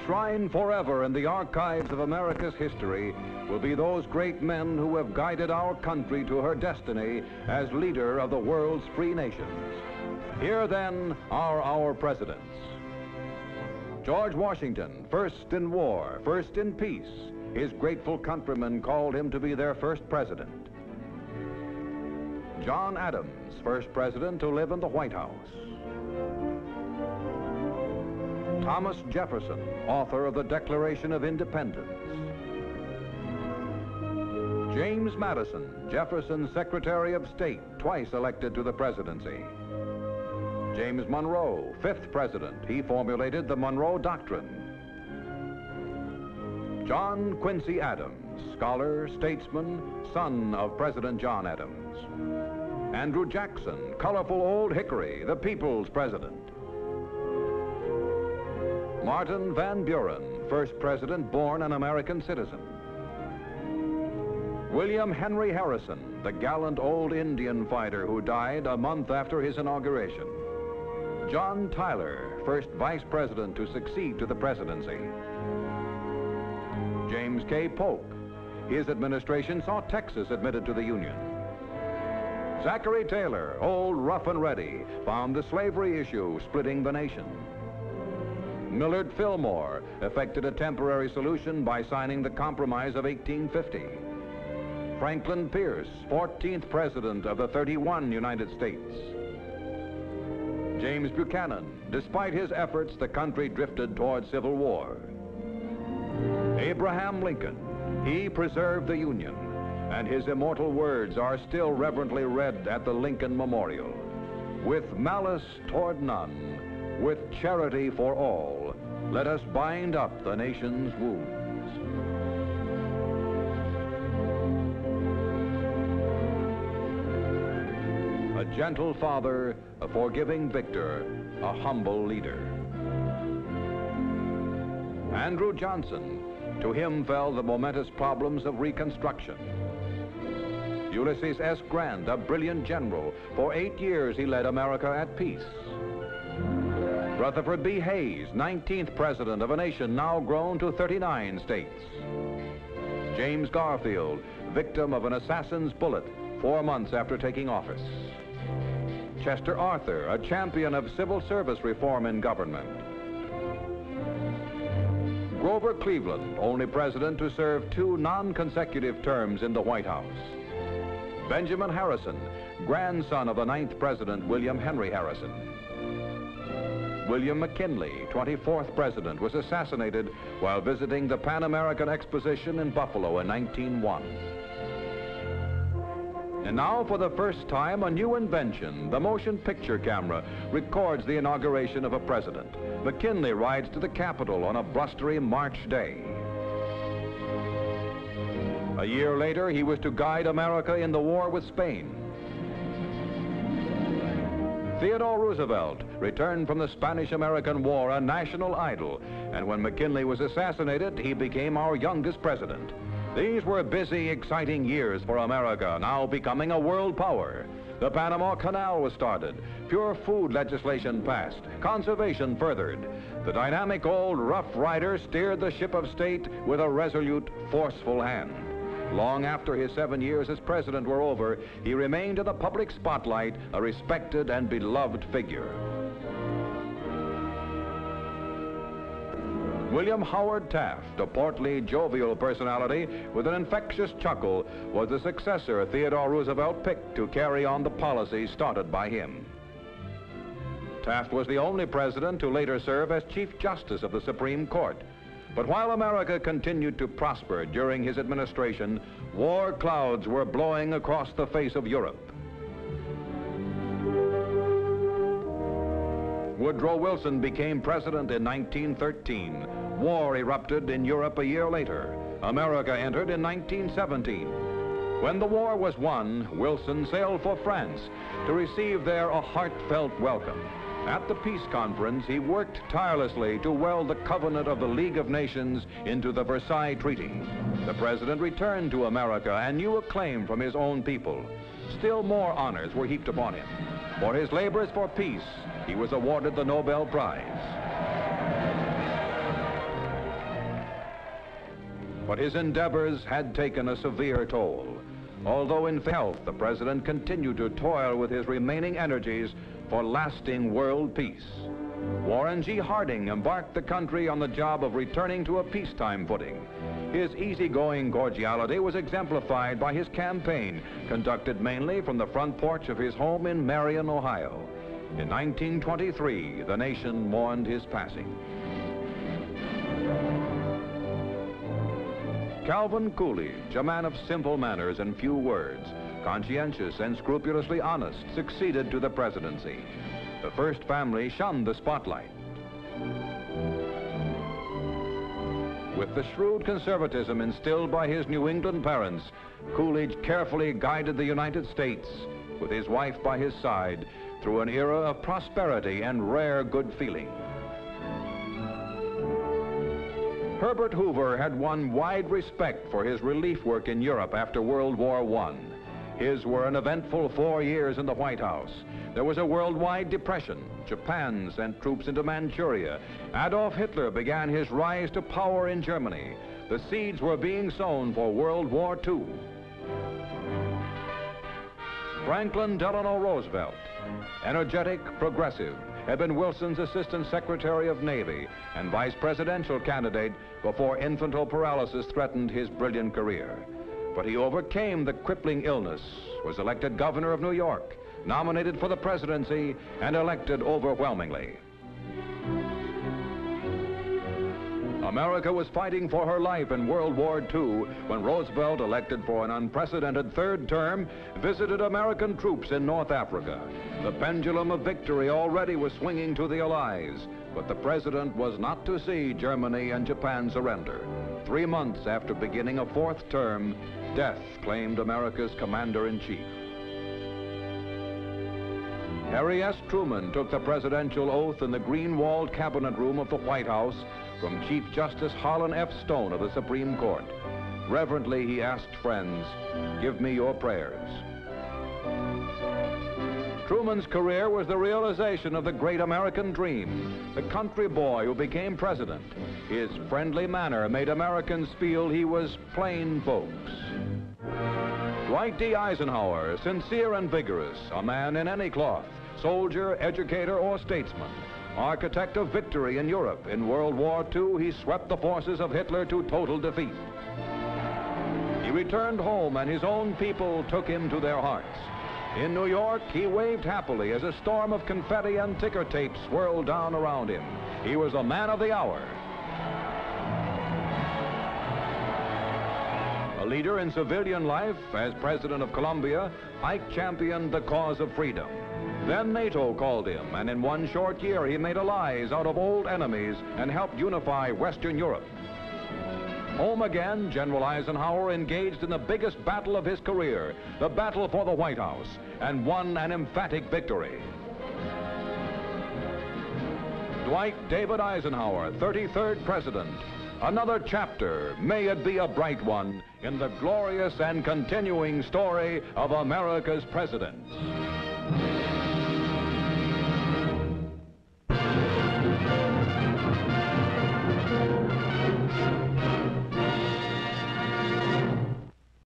Enshrined forever in the archives of America's history will be those great men who have guided our country to her destiny as leader of the world's free nations. Here, then, are our presidents. George Washington, first in war, first in peace. His grateful countrymen called him to be their first president. John Adams, first president to live in the White House. Thomas Jefferson, author of the Declaration of Independence. James Madison, Jefferson's Secretary of State, twice elected to the presidency. James Monroe, fifth president. He formulated the Monroe Doctrine. John Quincy Adams, scholar, statesman, son of President John Adams. Andrew Jackson, colorful old hickory, the people's president. Martin Van Buren, first president born an American citizen. William Henry Harrison, the gallant old Indian fighter who died a month after his inauguration. John Tyler, first vice president to succeed to the presidency. James K. Polk, his administration saw Texas admitted to the Union. Zachary Taylor, old rough and ready, found the slavery issue splitting the nation. Millard Fillmore effected a temporary solution by signing the Compromise of 1850. Franklin Pierce, 14th president of the 31 United States. James Buchanan, despite his efforts, the country drifted toward civil war. Abraham Lincoln, he preserved the Union, and his immortal words are still reverently read at the Lincoln Memorial. With malice toward none, with charity for all, let us bind up the nation's wounds. A gentle father, a forgiving victor, a humble leader. Andrew Johnson, to him fell the momentous problems of Reconstruction. Ulysses S. Grant, a brilliant general, for 8 years he led America at peace. Rutherford B. Hayes, 19th president of a nation now grown to 39 states. James Garfield, victim of an assassin's bullet 4 months after taking office. Chester Arthur, a champion of civil service reform in government. Grover Cleveland, only president to serve 2 non-consecutive terms in the White House. Benjamin Harrison, grandson of the 9th president, William Henry Harrison. William McKinley, 24th president, was assassinated while visiting the Pan American Exposition in Buffalo in 1901. And now, for the first time, a new invention, the motion picture camera, records the inauguration of a president. McKinley rides to the Capitol on a blustery March day. A year later, he was to guide America in the war with Spain. Theodore Roosevelt returned from the Spanish-American War a national idol, and when McKinley was assassinated, he became our youngest president. These were busy, exciting years for America, now becoming a world power. The Panama Canal was started, pure food legislation passed, conservation furthered. The dynamic old Rough Rider steered the ship of state with a resolute, forceful hand. Long after his 7 years as president were over, he remained in the public spotlight, a respected and beloved figure. William Howard Taft, a portly, jovial personality with an infectious chuckle, was the successor Theodore Roosevelt picked to carry on the policies started by him. Taft was the only president to later serve as Chief Justice of the Supreme Court. But while America continued to prosper during his administration, war clouds were blowing across the face of Europe. Woodrow Wilson became president in 1913. War erupted in Europe a year later. America entered in 1917. When the war was won, Wilson sailed for France to receive there a heartfelt welcome. At the peace conference, he worked tirelessly to weld the covenant of the League of Nations into the Versailles Treaty. The president returned to America and knew acclaim from his own people. Still more honors were heaped upon him. For his labors for peace, he was awarded the Nobel Prize. But his endeavors had taken a severe toll. Although in health, the president continued to toil with his remaining energies for lasting world peace. Warren G. Harding embarked the country on the job of returning to a peacetime footing. His easygoing cordiality was exemplified by his campaign, conducted mainly from the front porch of his home in Marion, Ohio. In 1923, the nation mourned his passing. Calvin Coolidge, a man of simple manners and few words, conscientious and scrupulously honest, succeeded to the presidency. The first family shunned the spotlight. With the shrewd conservatism instilled by his New England parents, Coolidge carefully guided the United States, with his wife by his side, through an era of prosperity and rare good feeling. Herbert Hoover had won wide respect for his relief work in Europe after World War I. His were an eventful 4 years in the White House. There was a worldwide depression. Japan sent troops into Manchuria. Adolf Hitler began his rise to power in Germany. The seeds were being sown for World War II. Franklin Delano Roosevelt, energetic, progressive, had been Wilson's Assistant Secretary of Navy and vice presidential candidate before infantile paralysis threatened his brilliant career. But he overcame the crippling illness, was elected governor of New York, nominated for the presidency, and elected overwhelmingly. America was fighting for her life in World War II when Roosevelt, elected for an unprecedented third term, visited American troops in North Africa. The pendulum of victory already was swinging to the Allies, but the president was not to see Germany and Japan surrender. 3 months after beginning a fourth term, death claimed America's commander-in-chief. Harry S. Truman took the presidential oath in the green-walled cabinet room of the White House from Chief Justice Harlan F. Stone of the Supreme Court. Reverently, he asked friends, "Give me your prayers." Truman's career was the realization of the great American dream, the country boy who became president. His friendly manner made Americans feel he was plain folks. Dwight D. Eisenhower, sincere and vigorous, a man in any cloth, soldier, educator, or statesman. Architect of victory in Europe, in World War II, he swept the forces of Hitler to total defeat. He returned home and his own people took him to their hearts. In New York, he waved happily as a storm of confetti and ticker tape swirled down around him. He was a man of the hour. A leader in civilian life, as President of Colombia, Ike championed the cause of freedom. Then NATO called him, and in 1 short year he made allies out of old enemies and helped unify Western Europe. Home again, General Eisenhower engaged in the biggest battle of his career, the battle for the White House, and won an emphatic victory. Dwight David Eisenhower, 33rd President. Another chapter, may it be a bright one, in the glorious and continuing story of America's presidents.